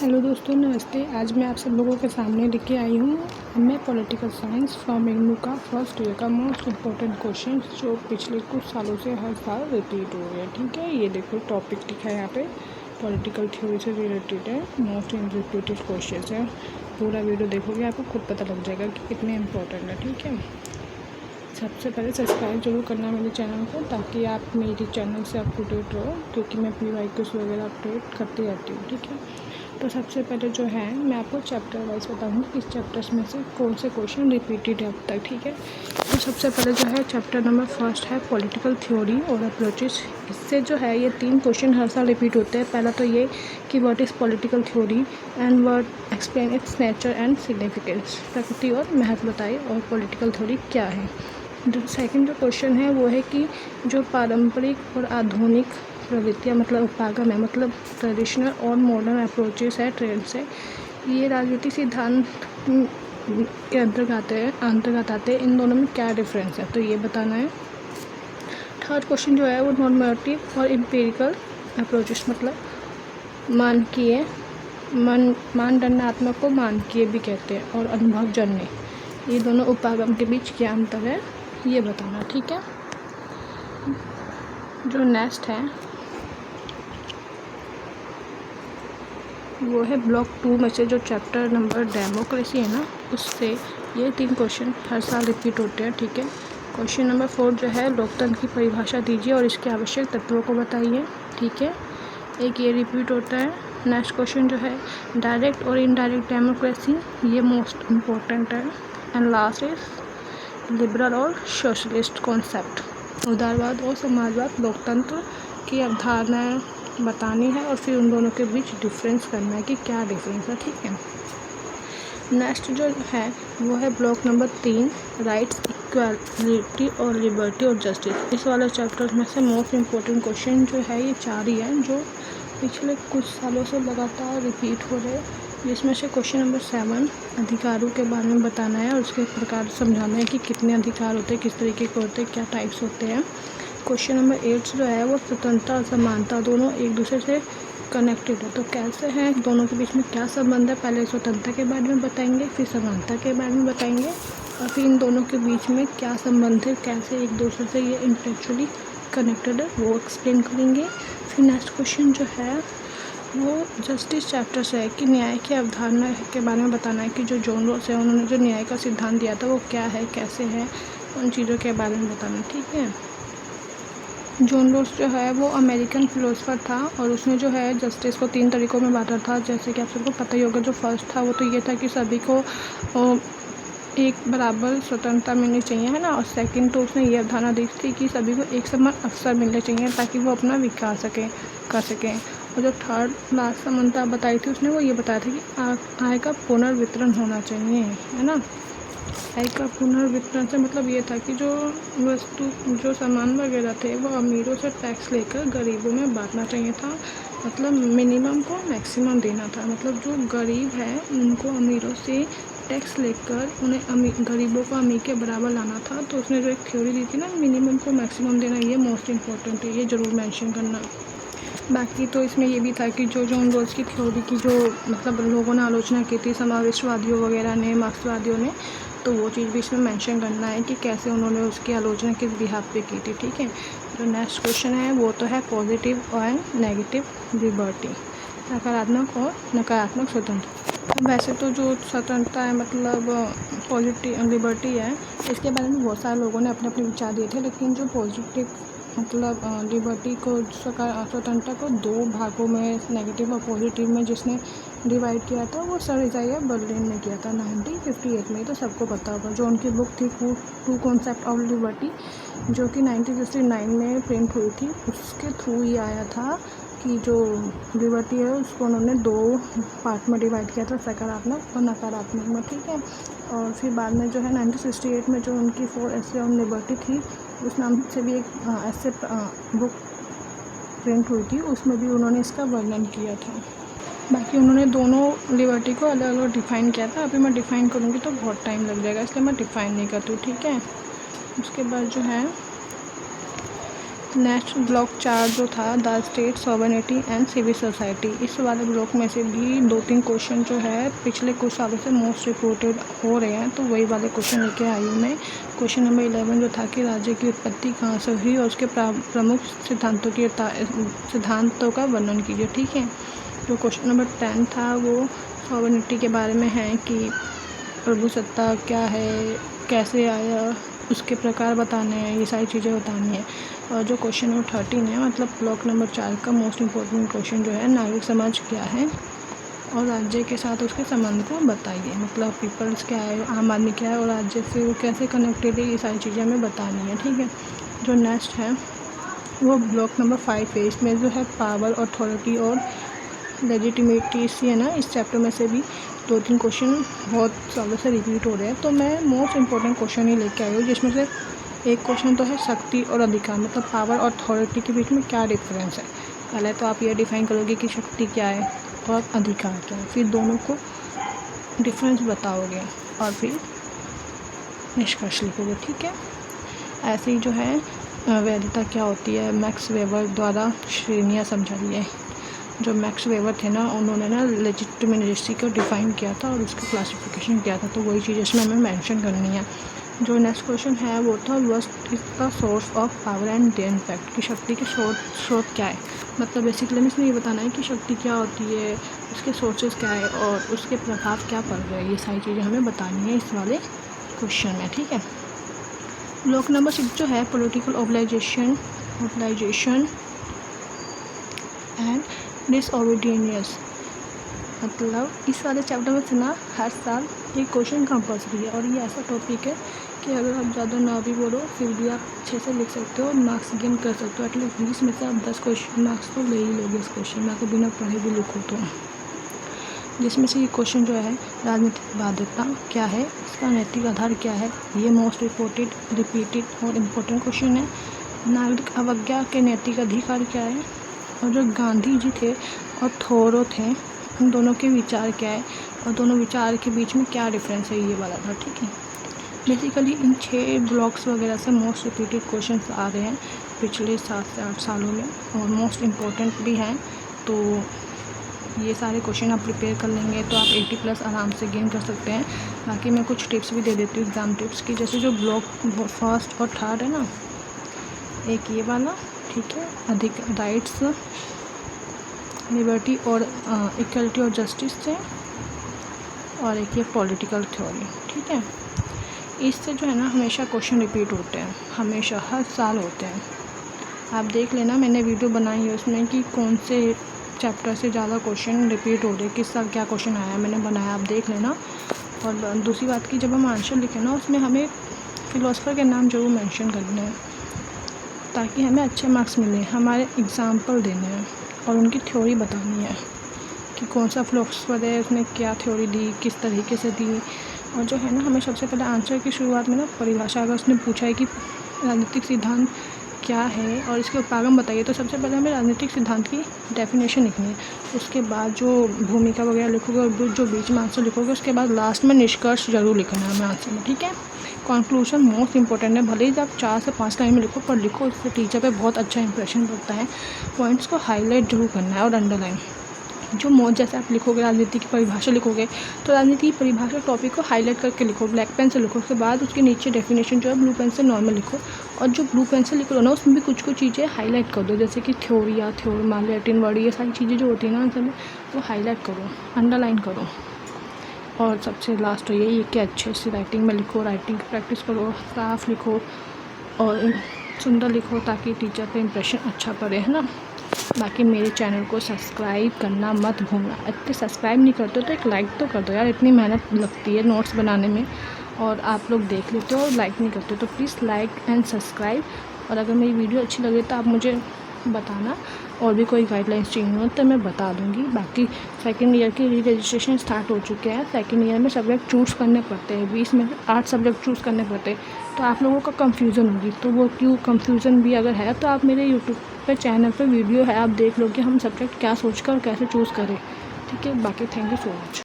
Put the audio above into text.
Hello दोस्तों, नमस्ते। आज मैं आप सब लोगों के सामने लेके आई हूँ मैं पॉलिटिकल साइंस फ्रॉम इग्नू का फर्स्ट ईयर का मोस्ट इम्पोर्टेंट क्वेश्चन जो पिछले कुछ सालों से हर साल रिपीट हो रहे हैं। ठीक है, ये देखो टॉपिक लिखा है यहाँ पे, पॉलिटिकल थ्योरी से रिलेटेड है, मोस्ट रिपीटेड क्वेश्चन है। पूरा वीडियो देखोगे आपको खुद पता लग जाएगा कि कितने इम्पोर्टेंट है। ठीक है, सबसे पहले सब्सक्राइब जरूर करना मेरे चैनल को, ताकि आप मेरे चैनल से अप टू डेट रहो, क्योंकि मैं PYQs वगैरह अपडेट करती रहती हूँ। ठीक है, तो सबसे पहले जो है मैं आपको चैप्टर वाइज बताऊँगी किस चैप्टर्स में से कौन से क्वेश्चन रिपीटेड है अब तक। ठीक है, तो सबसे पहले जो है चैप्टर नंबर फर्स्ट है पॉलिटिकल थ्योरी और अप्रोचेस। इससे जो है ये 3 क्वेश्चन हर साल रिपीट होते हैं। पहला तो ये कि what is political theory and what explain it's nature and significance, प्रकृति और महत्व बताए और पॉलिटिकल थ्योरी क्या है। सेकंड जो क्वेश्चन है वो है कि जो पारंपरिक और आधुनिक प्रवृत्तियाँ मतलब उपागम है, मतलब ट्रेडिशनल और मॉडर्न अप्रोचेस है, ट्रेंड्स है, ये राजनीतिक सिद्धांत के अंतर्गत आते हैं। इन दोनों में क्या डिफरेंस है, तो ये बताना है। थर्ड क्वेश्चन जो है वो नॉर्मेटिव और एम्पिरिकल अप्रोचेस, मतलब मानदंडात्मक को मानकीय भी कहते हैं, और अनुभवजन्य, ये दोनों उपागम के बीच क्या अंतर है ये बताना। ठीक है, जो नेक्स्ट है वो है ब्लॉक 2 में से जो चैप्टर नंबर डेमोक्रेसी है ना, उससे ये 3 क्वेश्चन हर साल रिपीट होते हैं। ठीक है, क्वेश्चन नंबर 4 जो है लोकतंत्र की परिभाषा दीजिए और इसके आवश्यक तत्वों को बताइए। ठीक है, एक ये रिपीट होता है। नेक्स्ट क्वेश्चन जो है डायरेक्ट और इनडायरेक्ट डेमोक्रेसी, ये मोस्ट इम्पोर्टेंट है। एंड लास्ट इज लिबरल और सोशलिस्ट कॉन्सेप्ट, उदारवाद और समाजवाद लोकतंत्र की अवधारणाएं बतानी है और फिर उन दोनों के बीच डिफरेंस करना है कि क्या डिफरेंस है। ठीक है, नेक्स्ट जो है वो है ब्लॉक नंबर 3 राइट्स, इक्वालिटी और लिबर्टी और जस्टिस। इस वाले चैप्टर में से मोस्ट इम्पोर्टेंट क्वेश्चन जो है ये 4 ही हैं, जो पिछले कुछ सालों से लगातार रिपीट हो रहे हैं, जिसमें से क्वेश्चन नंबर 7 अधिकारों के बारे में बताना है और उसके प्रकार समझाना है कि कितने अधिकार होते हैं, किस तरीके के होते हैं, क्या टाइप्स होते हैं। क्वेश्चन नंबर 8 जो है वो स्वतंत्रता और समानता दोनों एक दूसरे से कनेक्टेड है, तो कैसे हैं दोनों के बीच में क्या संबंध है, पहले स्वतंत्रता के बारे में बताएंगे, फिर समानता के बारे में बताएंगे, और फिर इन दोनों के बीच में क्या संबंध है, कैसे एक दूसरे से ये इंटेलेक्चुअली कनेक्टेड है, वो एक्सप्लेन करेंगे। फिर नेक्स्ट क्वेश्चन जो है वो जस्टिस चैप्टर से है कि न्याय की अवधारणा के बारे में बताना है कि जो जॉन रॉस है उन्होंने जो न्याय का सिद्धांत दिया था वो क्या है, कैसे है, उन चीज़ों के बारे में बताना। ठीक है, जॉन रॉस जो है वो अमेरिकन फिलोसफर था और उसने जो है जस्टिस को 3 तरीक़ों में बांटा था, जैसे कि आप सबको पता ही होगा। जो फर्स्ट था वो तो ये था कि सभी को एक बराबर स्वतंत्रता मिलनी चाहिए, है ना, और सेकंड तो उसने ये अवधारणा दी थी कि सभी को एक समान अवसर मिलने चाहिए ताकि वो अपना विकास कर सकें। और जो थर्ड लास्ट समानता बताई थी उसने, वो ये बताया था कि आय का पुनर्वितरण होना चाहिए, है ना। आय का पुनर्वितरण से मतलब ये था कि जो सामान वगैरह थे वो अमीरों से टैक्स लेकर गरीबों में बांटना चाहिए था, मतलब मिनिमम को मैक्सिमम देना था, मतलब जो गरीब है उनको अमीरों से टैक्स लेकर उन्हें गरीबों को अमीर के बराबर लाना था। तो उसने जो एक थ्योरी दी थी ना, मिनिमम को मैक्सिमम देना, ये मोस्ट इम्पोर्टेंट है, ये ज़रूर मेंशन करना। बाकी तो इसमें ये भी था कि जो जॉन रॉस की थ्योरी की जो मतलब लोगों ने आलोचना की थी, समावेशवादियों वगैरह ने, मार्क्सवादियों ने, तो वो चीज़ भी इसमें मेंशन करना है कि कैसे उन्होंने उसकी आलोचना किस बिहाफ पे की थी। ठीक है, जो नेक्स्ट क्वेश्चन है वो तो है पॉजिटिव और नेगेटिव लिबर्टी, सकारात्मक और नकारात्मक स्वतंत्रता। वैसे तो जो स्वतंत्रता है मतलब पॉजिटिव लिबर्टी है, इसके बारे में बहुत सारे लोगों ने अपने अपने विचार दिए थे, लेकिन जो पॉजिटिव मतलब लिबर्टी को, स्वतंत्रता को 2 भागों में, नेगेटिव और पॉजिटिव में जिसने डिवाइड किया था वो सर इज़ाइया बर्लिन ने किया था 1958 में। तो सबको पता होगा, जो उनकी बुक थी टू कॉन्सेप्ट ऑफ लिबर्टी, जो कि 1969 में प्रिंट हुई थी, उसके थ्रू ही आया था कि जो लिबर्टी है उसको उन्होंने 2 पार्ट में डिवाइड किया था, सकारात्मक और नकारात्मक में। ठीक है, और फिर बाद में जो है 1968 में जो उनकी 4 एसे ऑन लिबर्टी थी, उस नाम से भी एक ऐसे बुक प्रिंट हुई थी, उसमें भी उन्होंने इसका वर्णन किया था। बाकी उन्होंने दोनों लिबर्टी को अलग अलग डिफ़ाइन किया था। अभी मैं डिफ़ाइन करूँगी तो बहुत टाइम लग जाएगा, इसलिए मैं डिफ़ाइन नहीं करती हूँ। ठीक है, उसके बाद जो है नेक्स्ट ब्लॉक 4 जो था the state sovereignty and civil society, इस वाले ब्लॉक में से भी 2-3 क्वेश्चन जो है पिछले कुछ सालों से मोस्ट रिपोर्टेड हो रहे हैं, तो वही वाले क्वेश्चन लेके आई हूँ मैं। क्वेश्चन नंबर 11 जो था कि राज्य की उत्पत्ति कहाँ से हुई और उसके प्रमुख सिद्धांतों का वर्णन कीजिए। ठीक है। जो क्वेश्चन नंबर 10 था वो सॉवरेनिटी के बारे में है कि प्रभुसत्ता क्या है, कैसे आया, उसके प्रकार बताने हैं, ये सारी चीज़ें बतानी है। और जो क्वेश्चन नंबर 13 है मतलब ब्लॉक नंबर 4 का मोस्ट इम्पोर्टेंट क्वेश्चन जो है नागरिक समाज क्या है और राज्य के साथ उसके संबंध को बताइए। मतलब पीपल्स क्या है, आम आदमी क्या है और राज्य से वो कैसे कनेक्टेड है, ये सारी चीज़ें हमें बतानी है। ठीक है। जो नेक्स्ट है वो ब्लॉक नंबर 5 है। इसमें जो है पावर, अथॉरिटी और लेजिटिमेटी है ना, इस चैप्टर में से भी 2-3 क्वेश्चन बहुत सालों से रिपीट हो रहे हैं, तो मैं मोस्ट इम्पोर्टेंट क्वेश्चन ही लेके आई हूँ, जिसमें से एक क्वेश्चन तो है शक्ति और अधिकार, मतलब पावर और अथॉरिटी के बीच में क्या डिफरेंस है। पहले तो आप ये डिफाइन करोगे कि शक्ति क्या है और अधिकार क्या है, फिर दोनों को डिफरेंस बताओगे और फिर निष्कर्ष लिखोगे। ठीक है। ऐसे ही जो है वैधता क्या होती है, मैक्स वेबर द्वारा श्रेणियाँ समझाई है। जो मैक्स वेबर थे ना, उन्होंने ना लेजिटिमेसी को डिफ़ाइन किया था और उसका क्लासिफिकेशन किया था, तो वही चीज़ इसमें हमें मेंशन करनी है। जो नेक्स्ट क्वेश्चन है वो था what is the source of power and there impact, कि शक्ति के स्रोत क्या है। मतलब बेसिकली हमें इसमें ये बताना है कि शक्ति क्या होती है, उसके सोर्सेज क्या है और उसके प्रभाव क्या पड़ रहे हैं, ये सारी चीज़ें हमें बतानी है इस वाले क्वेश्चन में। ठीक है। ब्लॉक नंबर 6 जो है पॉलिटिकल ऑर्गेनाइजेशन एंड डिसओबीडियंस, मतलब इस वाले चैप्टर में से ना हर साल एक क्वेश्चन कंपल्सरी है और ये ऐसा टॉपिक है कि अगर आप ज़्यादा ना भी बोलो फिर भी आप अच्छे से लिख सकते हो और मार्क्स गेन कर सकते हो। एटलीस्ट 20 में से आप 10 क्वेश्चन मार्क्स तो ले ही लोगे इस क्वेश्चन में, आपको बिना पढ़े भी लिखो तो। जिसमें से ये क्वेश्चन जो है राजनीतिक बाध्यता क्या है, इसका नैतिक आधार क्या है, ये मोस्ट रिपीटेड और इम्पोर्टेंट क्वेश्चन है। नागरिक अवज्ञा के नैतिक अधिकार क्या है और जो गांधी जी थे और थोरो थे उन दोनों के विचार क्या है और दोनों विचार के बीच में क्या डिफरेंस है, ये वाला था। ठीक है। बेसिकली इन 6 ब्लॉक्स वगैरह से मोस्ट रिपीटेड क्वेश्चन आ रहे हैं पिछले 7 से 8 सालों में और मोस्ट इम्पोर्टेंट भी हैं, तो ये सारे क्वेश्चन आप प्रिपेयर कर लेंगे तो आप 80+ आराम से गेन कर सकते हैं। बाकी मैं कुछ टिप्स भी दे देती हूँ एग्ज़ाम टिप्स की, जैसे जो ब्लॉक 1st और 3rd है ना, एक ये वाला, ठीक है, अधिक राइट्स, लिबर्टी और इक्वलिटी और जस्टिस से, और एक ये पॉलिटिकल थ्योरी। ठीक है। इससे जो है ना हमेशा क्वेश्चन रिपीट होते हैं, हमेशा हर साल होते हैं। आप देख लेना, मैंने वीडियो बनाई है उसमें कि कौन से चैप्टर से ज़्यादा क्वेश्चन रिपीट हो रहे, किस साल क्या क्वेश्चन आया, मैंने बनाया, आप देख लेना। और दूसरी बात की, जब हम आंसर लिखें ना उसमें हमें फिलोसफर के नाम जरूर मेंशन करने हैं ताकि हमें अच्छे मार्क्स मिले। हमारे एग्जाम्पल देने हैं और उनकी थ्योरी बतानी है कि कौन सा फिलोसफर है, उसने क्या थ्योरी दी, किस तरीके से दी। और जो है ना हमें सबसे पहले आंसर की शुरुआत में ना परिभाषा, अगर उसने पूछा है कि राजनीतिक सिद्धांत क्या है और इसके उपागम बताइए, तो सबसे पहले हमें राजनीतिक सिद्धांत की डेफिनेशन लिखनी है। उसके बाद जो भूमिका वगैरह लिखोगे और जो बीच में आंसर लिखोगे, उसके बाद लास्ट में निष्कर्ष जरूर लिखना है हमें आंसर में। ठीक है। कंक्लूजन मोस्ट इंपॉर्टेंट है, भले ही आप 4 से 5 लाइन में लिखो, पर लिखो, इससे टीचर पे बहुत अच्छा इंप्रेशन पड़ता है। पॉइंट्स को हाईलाइट जरूर करना है और अंडरलाइन। जो जैसे आप लिखोगे राजनीति की परिभाषा लिखोगे तो राजनीति की परिभाषा टॉपिक को हाईलाइट करके लिखो, ब्लैक पेन से लिखो। उसके बाद उसके नीचे डेफिनेशन जो है ब्लू पेन से नॉर्मल लिखो, और जो ब्लू पेन से लिख रहे हो ना उसमें भी कुछ चीज़ें हाईलाइट कर दो, जैसे कि थ्योरी या मान लैटिन वर्ड, ये सारी चीज़ें जो होती हैं ना आंसर में, वो हाईलाइट करो, अंडरलाइन करो। और सबसे लास्ट तो यही है कि अच्छे से राइटिंग में लिखो, राइटिंग की प्रैक्टिस करो, साफ लिखो और सुंदर लिखो ताकि टीचर पे इम्प्रेशन अच्छा पड़े, है ना। बाकी मेरे चैनल को सब्सक्राइब करना मत भूलना। इतने सब्सक्राइब नहीं करते तो एक लाइक तो कर दो यार, इतनी मेहनत लगती है नोट्स बनाने में और आप लोग देख लेते हो और लाइक नहीं करते, तो प्लीज़ लाइक एंड सब्सक्राइब। और अगर मेरी वीडियो अच्छी लगे तो आप मुझे बताना, और भी कोई गाइडलाइंस चाहिए हो तो मैं बता दूंगी। बाकी सेकंड ईयर की रजिस्ट्रेशन स्टार्ट हो चुके हैं। सेकंड ईयर में सब्जेक्ट चूज़ करने पड़ते हैं, 20 में 8 सब्जेक्ट चूज़ करने पड़ते हैं, तो आप लोगों का कंफ्यूजन होगी, तो वो क्यों कंफ्यूजन भी अगर है तो आप मेरे यूट्यूब पे चैनल पे वीडियो है, आप देख लो कि हम सब्जेक्ट क्या सोच कर कैसे चूज़ करें। ठीक है। बाकी थैंक यू सो मच।